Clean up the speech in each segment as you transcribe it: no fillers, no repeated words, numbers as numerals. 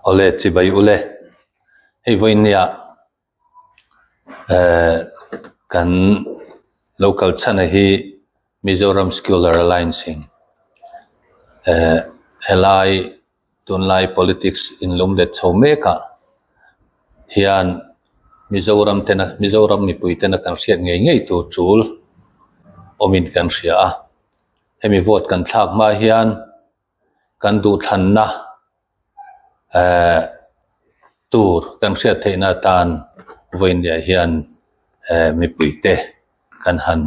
ole chibai ule hei voinia kan local chana hi Mizoram Secular Alliance helai tunlai politics in lumle chomeka hian Mizoram mi puitena kan riat ngei tu chul omin kan ria hemi vote kan thak ma hian kan du thanna tur kan riat theina tan voinia hian mi puite kan han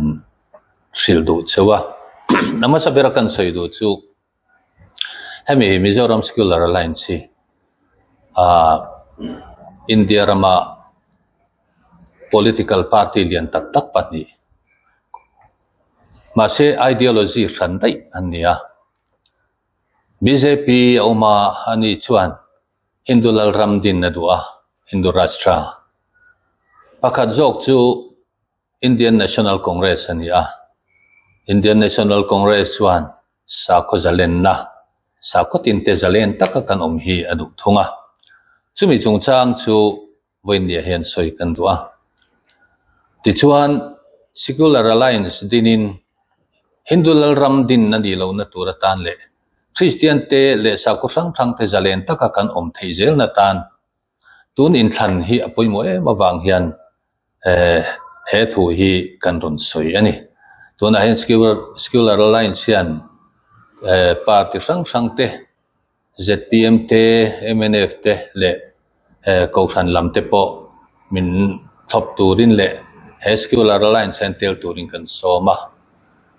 sil du chewa namasa bera kan soi du chu hemi Mizoram Secular Alliance India rama political party lian tak pani mase ideology randai ania BJP oma ani chuan Hindulal Ramdin nadua Hindu Rashtra pakhat jok chu Indian National Congress ania Indian National Congress chuan Sakho Zalen na Sakho tinte Zalen takakan hi adu thunga chumi chungchang chu voinia hian soi kan dua ti chuan Secular Alliance dinin Hindulal Ramdin nani lo na turatan le Christian te le Sakho sang te Zalen takakan theizel na tan tun in than hi apoi mo mawang hian he thu hi kan ron soi ani tuna hian Secular Alliance hian party sang te ZPM te MNF te le Kausan lam te po min thop turin le Secular Alliance and tel turin kan soma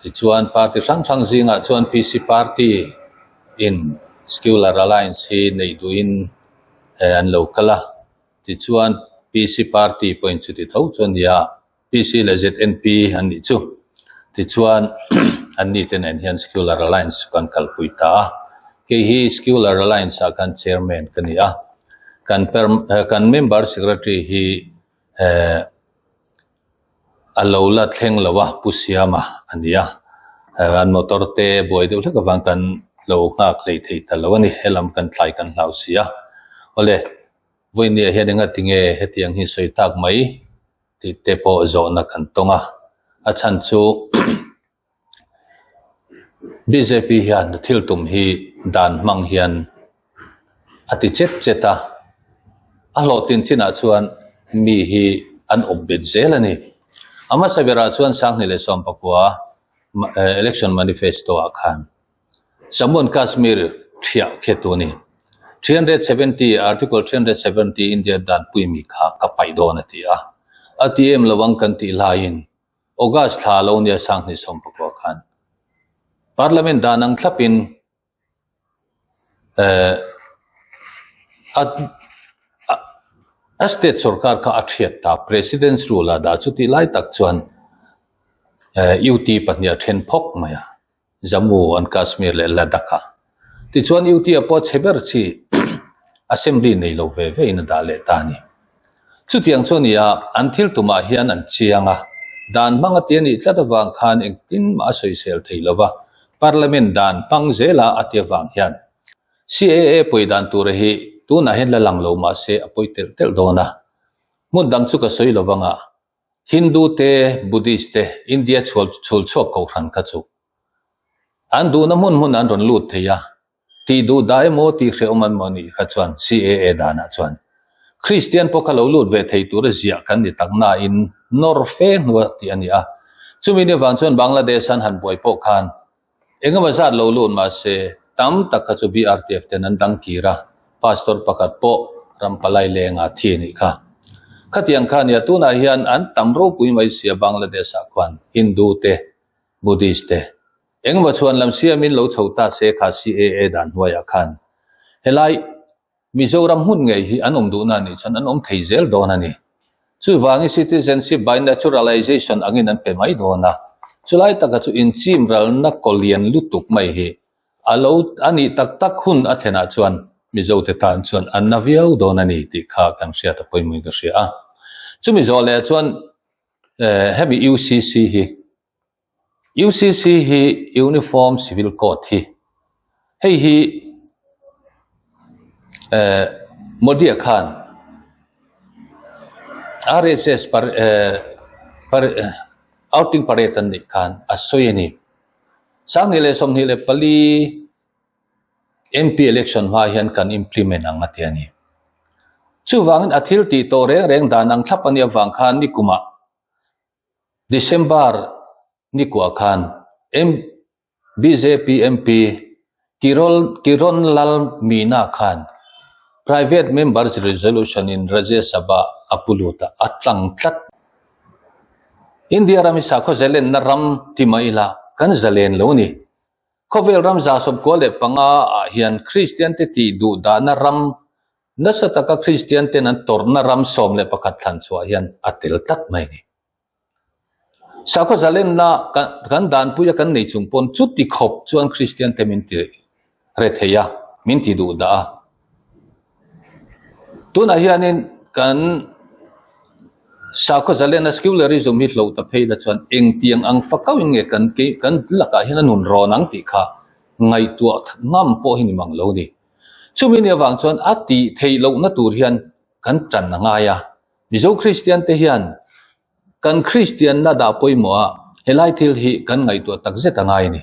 ti chuan party sang zinga chuan PC party in Secular Alliance hi nei duin an lokala ti chuan PC party point chu ti tho chuan ya PC le ZNP an ni chu ti chuan an ni ten en hian Secular Alliance kan kalpuita ke hi Secular Alliance kan chairman kania kan member secretary hi alola thleng lawa pusiama ania an motor te boi de thaka wang kan lo ngak lei thei talawani helam kan thlai kan hlau sia ole voinia hianinga tinge hetiang hi soi tak mai ti te po zo na kan tonga a chan chu BJP hian thil tum hi dan mang hian ati cheta a hlotin china chuan mi hi an obbet zelani ama sabera chuan sangni le som pakwa election manifesto akhan Jammu Kashmir thia khetuni 370 article 370 India dan puimi kha kapai don atia ATM lawang kan ti lain August tha lo nia sangni som pakwa khan Parliament danang thlapin state sarkar ka athiat ta president's rule da chuti lai tak chuan UT pahnia then phok maya Jammu and Kashmir le Ladakh ti chuan UT apo cheber chi assembly nei lo ve in da le tani chutiang chonia until tuma hian an chianga dan manga tiani tlatawang khan engtin ma soi sel theilowa Parliament dan pangzela atiawang hian CAA poidan turhi tu na hen la lang lo ma se apoi tel dona mun dang chu ka soi lowanga Hindu te Buddhist te India chul chok ko ran ka chu an du na mun an ron lut theya ti du dai mo ti hre oman moni kha chuan CAA dana chuan Christian po ka lo lut ve thei tur zia kan ni takna in norfe ngwa ti ania chumi ne wang chuan Bangladesh an han boi po khan engama zat lo lut ma se tam tak ka chu BRTF te nan dang kira pastor pakat po rampalai lenga thiani kha khatiang khan ya tuna hian an tamro pui mai sia Bangladesh akwan Hindu te Buddhist te engma chuan lam siamin lo chhota se kha CAA dan huaya khan helai Mizoram hun ngei hi anom du na ni chan anom theizel don ani chu wangi citizenship by naturalization angin an pe mai dona chulai taka chu in chim ral na kolian lutuk mai hi alo ani tak hun athena chuan Mizo te tan chuan an naviau don ani ti kha kan sia ta poi mui ka sia chu Mizo le chuan heavy UCC hi Uniform Civil Code hi hei hi Modi Khan RSS outing paretan ni Khan asoyeni sang nile som nile pali MP election ma hian kan implement ang atiani chuwangin athil ti to reng danang thlapani awang khan ni kuma December ni kwa khan BJP MP Kiron Lal Meena Khan private members resolution in Rajya Sabha apuluta atlang tlat India ramisa ko zelen naram timaila kan zalen lo ni Kovel ram za sob ko le panga hian Christian te ti du da na ram nasa taka Christian te nan tor na ram som le pakat than chwa hian atil tak mai ni sa ko zalen na kan dan puya kan nei chung pon chu ti khop chuan Christian te min ti re theya min ti du da tu na hianin kan sa ko zalen na secularism hi lo ta phei la chuan eng tiang ang fakau nge kan laka hian nun ro nang ti kha ngai tu ngam po hin mang lo ni chumi ne wang chuan ati thei lo na tur hian kan tran na nga ya mizo Christian te hian kan Christian na da poimo a helai thil hi kan ngai tu tak zeta ngai ni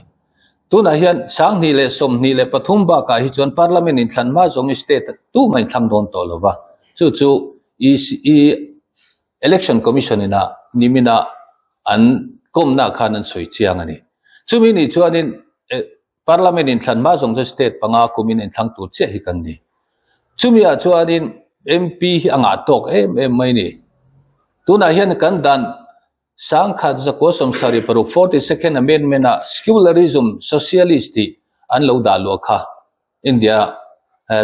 tu na hian sang ni le som ni le pathum ba ka hi chuan parliament in thlan ma zong state tu mai tham don to lova chu i election commission ina nimina an komna khanan soi chiang ani chumi ni chuanin parliament in thlan ma zong state panga kumin in thlang tur che hi kan ni chumi a chuanin MP anga tok mai ni tuna hian kan dan sang khat za ko samsari paru 42nd amendment a secularism socialist an lo da lo kha India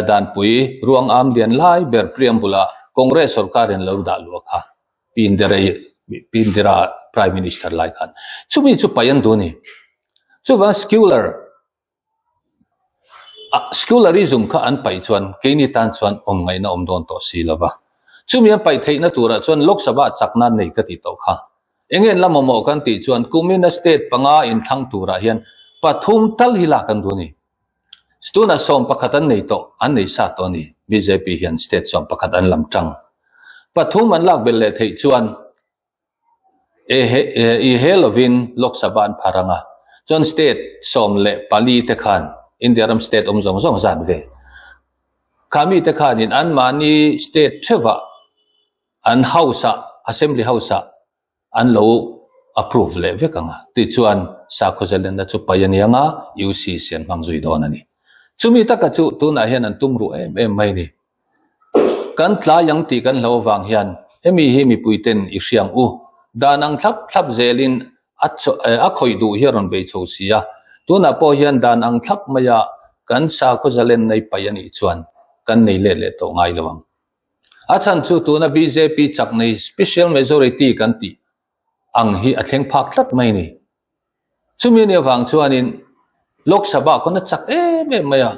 dan pui ruang am dian lai ber preambula congress sarkar en lo da lo kha pindira prime minister lai khan chumi chu payan do ni chu wa secularism kha an pai chuan keini tan chuan ngai na don to silova chumi an pai theina tura chuan lok sabha chakna nei ka ti to kha engen lamamo kan ti chuan kumina state panga in thang tura hian pathum tal hila kan do ni stuna som pakhatan nei to an nei sa to ni BJP hian state som pakhatan lamtang pathum an lak bel le thei chuan helovin lok sabha an pharanga chuan state som le pali te khan Indiaram state zong zat ve kami te khan in an mani state theva an house assembly house an lo approve le ve kanga ti chuan sa khozelen na chu payanianga UC sian mangjui don ani chumi taka chu tuna hian an tumru mai ni kan tla yang ti kan lo wang hian emi hi mi puiten I hriang u danang thlap zelin a khoi du hiaron be chosia tuna po hian dan ang thlap maya kan sa khozelen nei payani chuan kan nei le to ngai lawang achan chu tuna BJP chak nei special majority kan ti ang hi athleng phak tlat mai ni chumi ne wang chuanin lok sabha ko na chak maya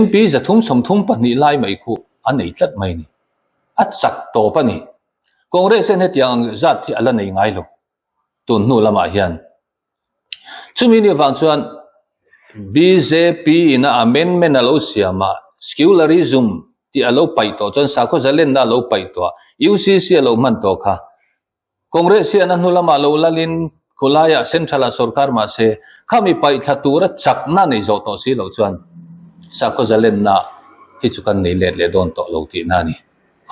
MP za thum som thum pani lai mai khu an nei tlat mai ni a chak to pani congress ne tiang zat thi ala nei ngai lo tun nu lama hian chumi ne wang chuan BJP in amendment alo siama secularism ti alo pai to chon sa ko zalen na lo pai to UCC alo man to kha congress hian an nulama lo lalin kulaya central sarkar ma se khami pai thatura chakna nei zo to si lo chuan sa ko zalen na hi chukan nei le don to lo ti na ni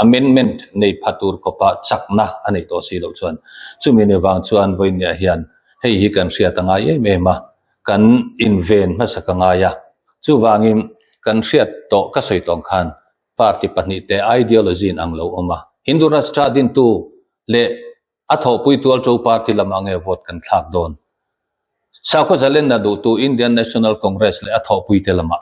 amendment nei phatur ko pa chakna ani to si lo chuan chumi ne wang chuan voin ya hian hei hi kan ria tanga me ma kan invent ma sakanga ya chu wangin kan riat to ka soi tong khan party pani te ideology ang lo oma Hindu Rashtra din tu le atho pui tual cho party lamange vote kan thak don sa ko zalen na do tu Indian National Congress le atho pui te lama